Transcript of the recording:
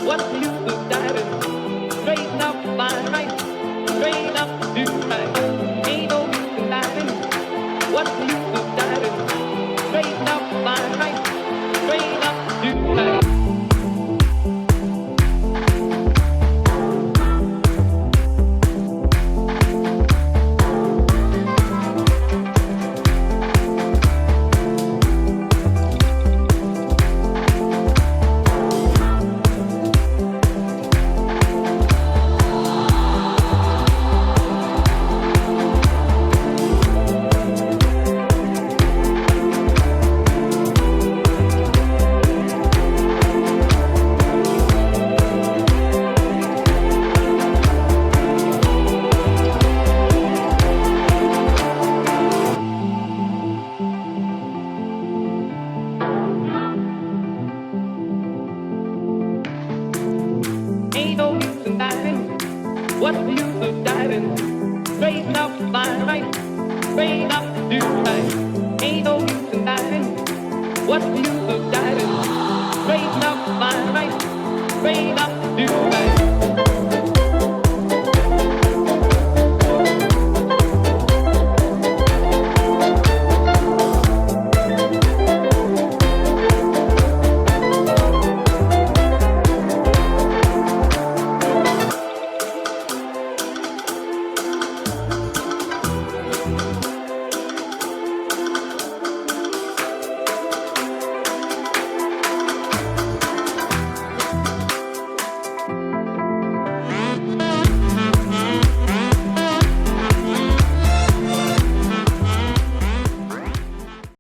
What's the use of diving? Straighten up my right, straighten up to right. Ain't no use in diving. What's the use of diving? Straighten up my right, straighten up to right. What's the use of diving? Straighten up my right, straighten up to right. Ain't no use in diving. What's the use of diving? Straighten up my right, straighten